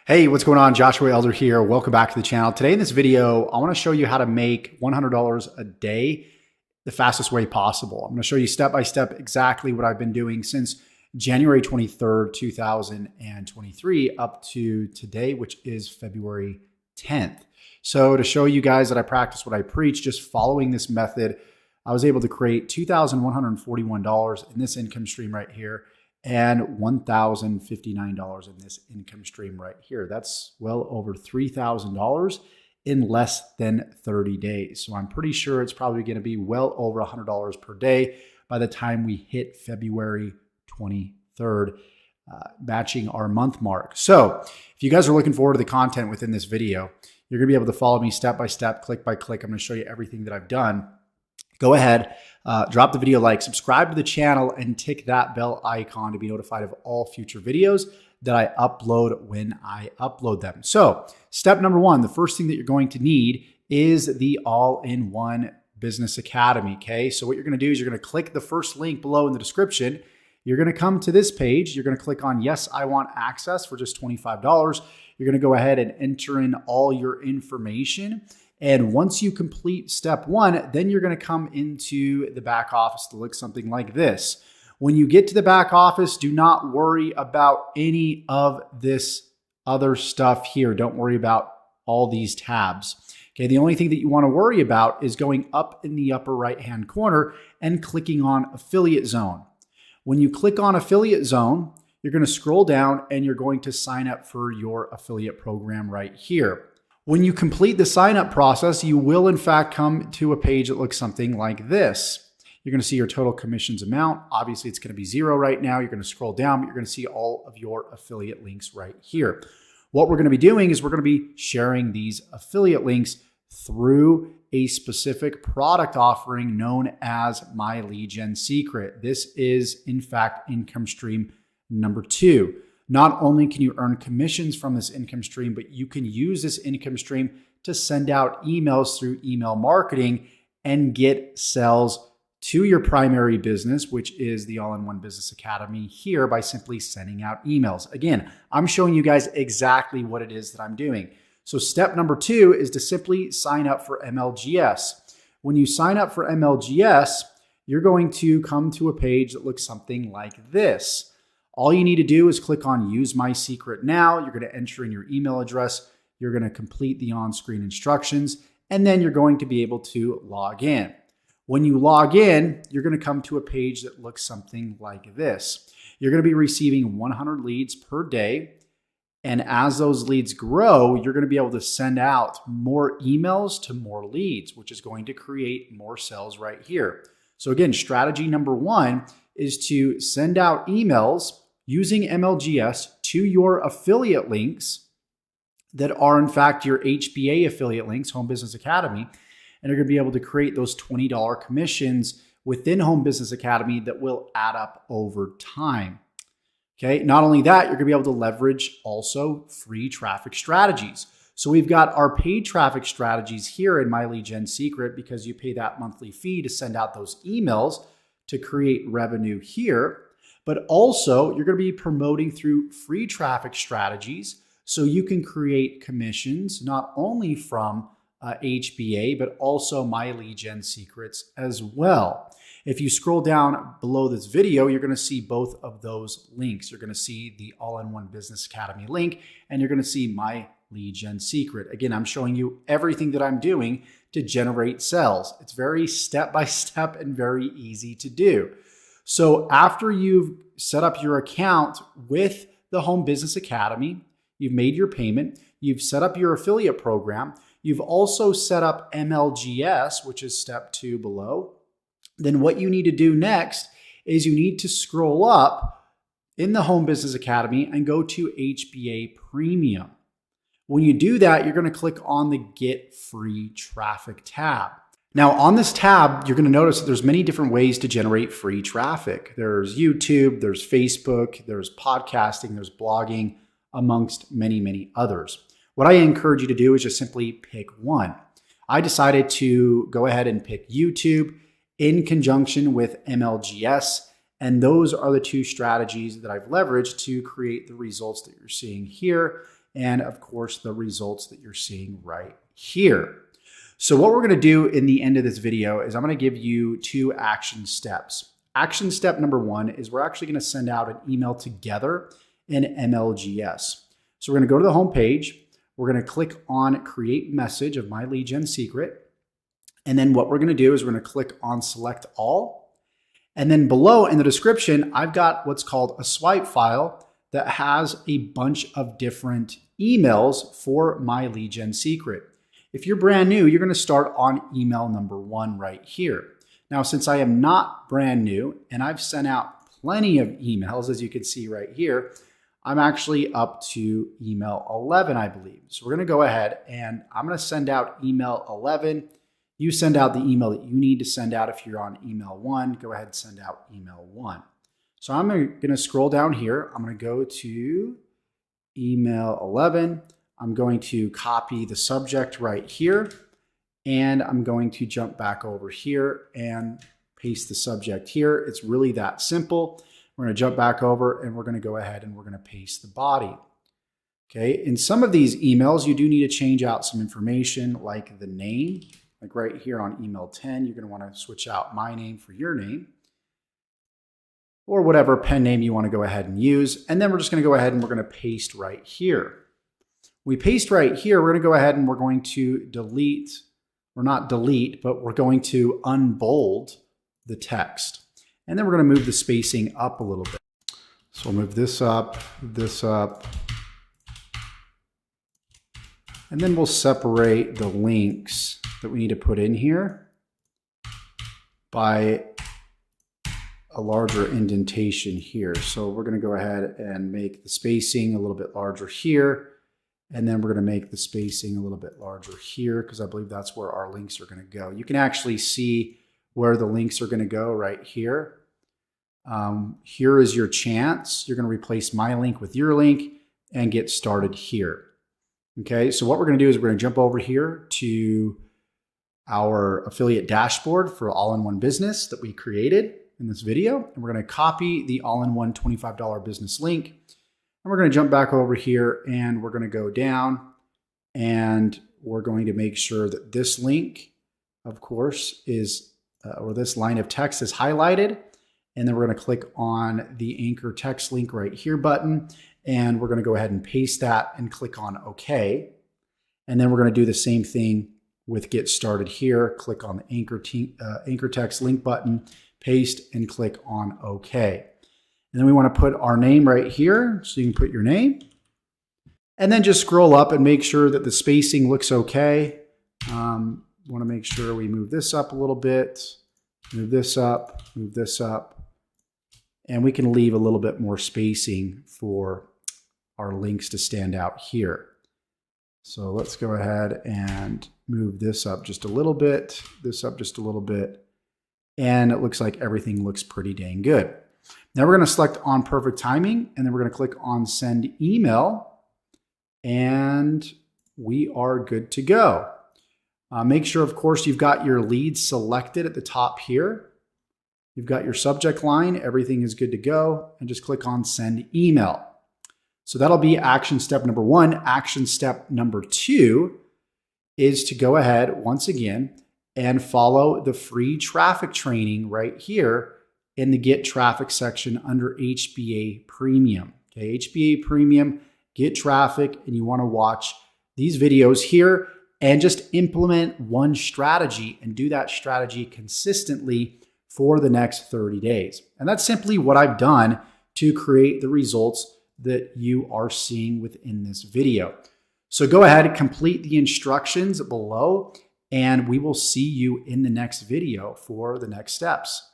Hey, what's going on? Joshua Elder here. Welcome back to the channel. Today in this video, I want to show you how to make $100 a day the fastest way possible. I'm going to show you step by step exactly what I've been doing since January 23rd, 2023 up to today, which is February 10th. So to show you guys that I practice what I preach, just following this method, I was able to create $2,141 in this income stream right here and $1,059 in this income stream right here. That's well over $3,000 in less than 30 days. So I'm pretty sure it's probably going to be well over $100 per day by the time we hit February 23rd, matching our month mark. So if you guys are looking forward to the content within this video, you're going to be able to follow me step by step, click by click. I'm going to show you everything that I've done. Go ahead, drop the video a like, subscribe to the channel, and tick that bell icon to be notified of all future videos that I upload when I upload them. So step number one, the first thing that you're going to need is the All-in-One Business Academy, okay? So what you're gonna do is you're gonna click the first link below in the description. You're gonna come to this page. You're gonna click on Yes, I Want Access for just $25. You're gonna go ahead and enter in all your information. And once you complete step one, then you're going to come into the back office to look something like this. When you get to the back office, do not worry about any of this other stuff here. Don't worry about all these tabs. Okay, the only thing that you want to worry about is going up in the upper right-hand corner and clicking on Affiliate Zone. When you click on Affiliate Zone, you're going to scroll down and you're going to sign up for your affiliate program right here. When you complete the sign-up process, you will in fact come to a page that looks something like this. You're going to see your total commissions amount. Obviously, it's going to be zero right now. You're going to scroll down, but you're going to see all of your affiliate links right here. What we're going to be doing is we're going to be sharing these affiliate links through a specific product offering known as My Lead Gen Secret. This is, in fact, income stream number 2. Not only can you earn commissions from this income stream, but you can use this income stream to send out emails through email marketing and get sales to your primary business, which is the All-in-One Business Academy here, by simply sending out emails. Again, I'm showing you guys exactly what it is that I'm doing. So step number 2 is to simply sign up for MLGS. When you sign up for MLGS, you're going to come to a page that looks something like this. All you need to do is click on Use My Secret Now. You're going to enter in your email address. You're going to complete the on-screen instructions, and then you're going to be able to log in. When you log in, you're going to come to a page that looks something like this. You're going to be receiving 100 leads per day, and as those leads grow, you're going to be able to send out more emails to more leads, which is going to create more sales right here. So again, strategy number 1 is to send out emails using MLGS to your affiliate links that are in fact your HBA affiliate links, Home Business Academy, and you're going to be able to create those $20 commissions within Home Business Academy that will add up over time. Okay, not only that, you're going to be able to leverage also free traffic strategies. So we've got our paid traffic strategies here in My Lead Gen Secret because you pay that monthly fee to send out those emails to create revenue here. But also you're going to be promoting through free traffic strategies so you can create commissions not only from HBA, but also My Lead Gen Secrets as well. If you scroll down below this video, you're going to see both of those links. You're going to see the All-in-One Business Academy link, and you're going to see My Lead Gen Secret. Again, I'm showing you everything that I'm doing to generate sales. It's very step-by-step and very easy to do. So after you've set up your account with the Home Business Academy, you've made your payment, you've set up your affiliate program, you've also set up MLGS, which is step 2 below, then what you need to do next is you need to scroll up in the Home Business Academy and go to HBA Premium. When you do that, you're going to click on the Get Free Traffic tab. Now on this tab, you're going to notice that there's many different ways to generate free traffic. There's YouTube, there's Facebook, there's podcasting, there's blogging, amongst many, many others. What I encourage you to do is just simply pick one. I decided to go ahead and pick YouTube in conjunction with MLGS, and those are the 2 strategies that I've leveraged to create the results that you're seeing here and of course the results that you're seeing right here. So what we're going to do in the end of this video is I'm going to give you 2 action steps. Action step number 1 is we're actually going to send out an email together in MLGS. So we're going to go to the home page. We're going to click on create message of My Lead Gen Secret. And then what we're going to do is we're going to click on select all. And then below in the description, I've got what's called a swipe file that has a bunch of different emails for My Lead Gen Secret. If you're brand new, you're going to start on email number 1 right here. Now, since I am not brand new and I've sent out plenty of emails, as you can see right here, I'm actually up to email 11, I believe. So we're going to go ahead and I'm going to send out email 11. You send out the email that you need to send out. If you're on email 1, go ahead and send out email 1. So I'm going to scroll down here. I'm going to go to email 11. I'm going to copy the subject right here, and I'm going to jump back over here and paste the subject here. It's really that simple. We're going to jump back over and we're going to go ahead and we're going to paste the body. Okay, in some of these emails, you do need to change out some information like the name. Like right here on email 10, you're going to want to switch out my name for your name, or whatever pen name you want to go ahead and use. And then we're just going to go ahead and we're going to paste right here. We paste right here, we're going to go ahead and we're going to delete, or not delete, but we're going to unbold the text. And then we're going to move the spacing up a little bit. So we'll move this up, and then we'll separate the links that we need to put in here by a larger indentation here. So we're going to go ahead and make the spacing a little bit larger here. And then we're going to make the spacing a little bit larger here because I believe that's where our links are going to go. You can actually see where the links are going to go right here. Here is your chance. You're going to replace my link with your link and get started here. Okay, so what we're going to do is we're going to jump over here to our affiliate dashboard for All-in-One Business that we created in this video. And we're going to copy the All-in-One $25 business link. And we're going to jump back over here and we're going to go down and we're going to make sure that this link, of course, is, or this line of text is highlighted. And then we're going to click on the anchor text link right here button. And we're going to go ahead and paste that and click on OK. And then we're going to do the same thing with get started here. Click on the anchor text link button, paste and click on OK. And then we want to put our name right here. So you can put your name and then just scroll up and make sure that the spacing looks okay. Want to make sure we move this up a little bit, move this up, and we can leave a little bit more spacing for our links to stand out here. So let's go ahead and move this up just a little bit, this up just a little bit, and it looks like everything looks pretty dang good. Now we're going to select on perfect timing, and then we're going to click on send email, and we are good to go. Make sure, of course, you've got your leads selected at the top here. You've got your subject line, everything is good to go, and just click on send email. So that'll be action step number 1. Action step number 2 is to go ahead once again and follow the free traffic training right here in the Get Traffic section under HBA Premium. Okay, HBA Premium, get traffic, and you want to watch these videos here and just implement one strategy and do that strategy consistently for the next 30 days. And that's simply what I've done to create the results that you are seeing within this video. So go ahead and complete the instructions below, and we will see you in the next video for the next steps.